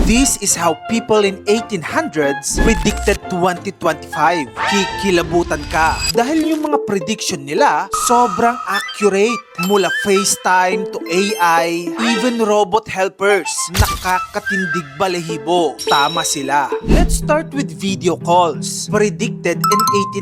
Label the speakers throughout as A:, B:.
A: This is how people in 1800s predicted 2025. Kikilabutan ka dahil yung mga prediction nila sobrang accurate. Mula FaceTime to AI, even robot helpers, nakakatindig balahibo. Tama sila. Let's start with video calls. Predicted in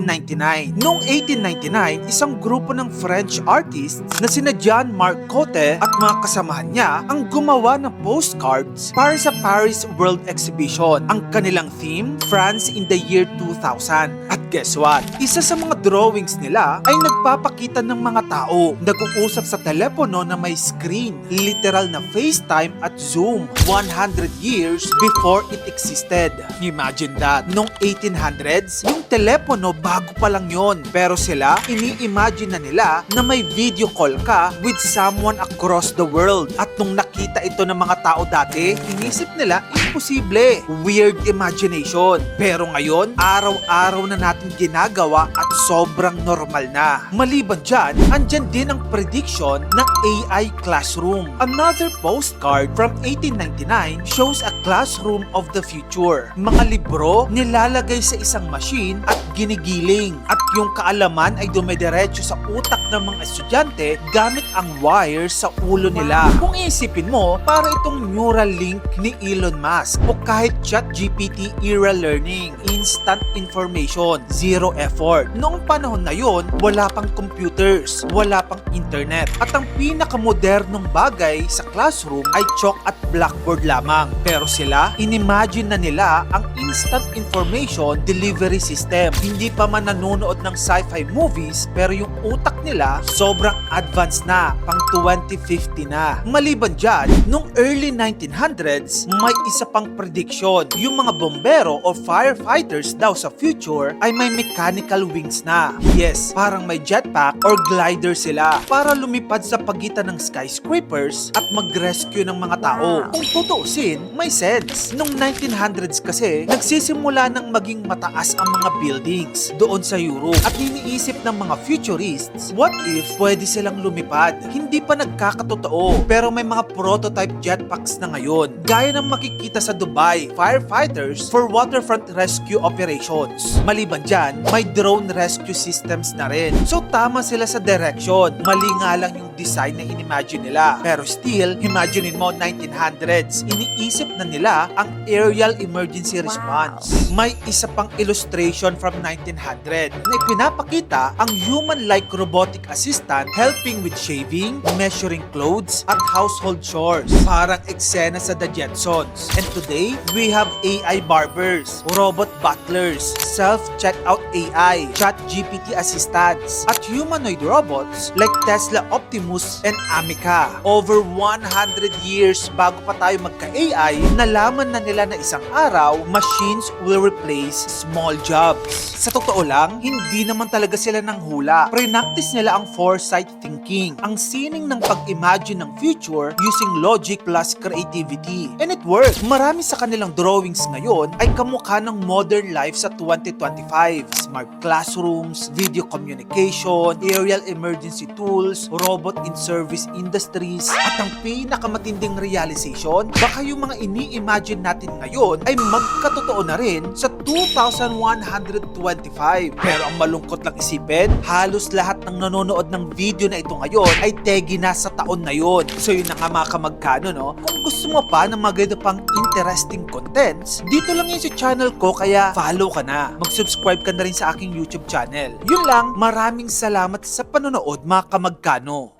A: 1899. Noong 1899, isang grupo ng French artists na sina Jean-Marc Cote at mga kasamahan niya ang gumawa ng postcards para sa Paris World Exhibition. Ang kanilang theme, France in the year 2000. At guess what? Isa sa mga drawings nila ay nagpapakita ng mga tao nag-uusap sa telepono na may screen, literal na FaceTime at Zoom 100 years before it existed. Imagine that. Noong 1800s, yung telepono bago pa lang yon. Pero sila, ini-imagine na nila na may video call ka with someone across the world. At nung nakita ito ng mga tao dati, inisip nila imposible. Weird imagination. Pero ngayon, araw-araw na natin ginagawa at sobrang normal na. Maliban dyan, andyan din ang prediction ng AI classroom. Another postcard from 1899 shows a classroom of the future. Mga libro nilalagay sa isang machine at ginigiling. At yung kaalaman ay dumediretso sa utak ng mga estudyante gamit ang wire sa ulo nila. Kung iisipin mo, para itong neural link ni Elon Musk o kahit ChatGPT era learning, instant information, zero effort. Noong panahon na yon, wala pang computers, wala pang internet. At ang pinakamodernong bagay sa classroom ay chalk at blackboard lamang. Pero sila, inimagine na nila ang instant information delivery system. Hindi pa man nanonood ng sci-fi movies, pero yung utak nila sobrang advanced na, pang 2050 na. Maliban dyan, nung early 1900s, may isa pang prediction. Yung mga bombero o firefighters daw sa future ay may mechanical wings na. Yes, parang may jetpack or glider sila para lumipad sa pagitan ng skyscrapers at mag-rescue ng mga tao. Kung tutuusin, may sense. Nung 1900s kasi, nagsisimula ng maging mataas ang mga buildings doon sa Europe. At iniisip ng mga futurists, what if pwede silang lumipad? Hindi pa nagkakatotoo, pero may mga prototype jetpacks na ngayon. Gaya ng makikita sa Dubai, firefighters for waterfront rescue operations. Maliban dyan, may drone rescue systems na rin. So tama sila sa direction. Mali nga lang yung design na inimagine nila. Pero still, imaginein mo 1900s, iniisip na nila ang aerial emergency response. May isa pang illustration from 1900 na ipinapakita ang human-like robotic assistant helping with shaving, measuring clothes, at household chores. Parang eksena sa The Jetsons. And today, we have AI barbers, robot butlers, self-checkout AI, ChatGPT assistants, at humanoid robots like Tesla Optimus and Amica. Over 100 years bago pa tayo magka-AI, nalaman na nila na isang araw, machines will replace small jobs. Sa totoo lang, hindi naman talaga sila nang hula. Prenactice nila ang foresight thinking, ang sining ng pag-imagine ng future using logic plus creativity. And it worked. Marami sa kanilang drawings ngayon ay kamukha ng modern life sa 2025. Smart classrooms, video communication, aerial emergency tools, robot in service industries, at ang pinakamatinding realization, baka yung mga ini-imagine natin ngayon ay magkatotoo na rin sa 2125. Pero ang malungkot lang isipin, halos lahat ng nanonood ng video na ito ngayon ay tegi na sa taon na yon. So yun na nga mga kamagkano, no? Kung gusto mo pa ng mga ganito pang interesting contents, dito lang yun sa channel ko, kaya follow ka na. Mag-subscribe ka na rin sa aking YouTube channel. Yun lang, maraming salamat sa panonood mga kamagkano.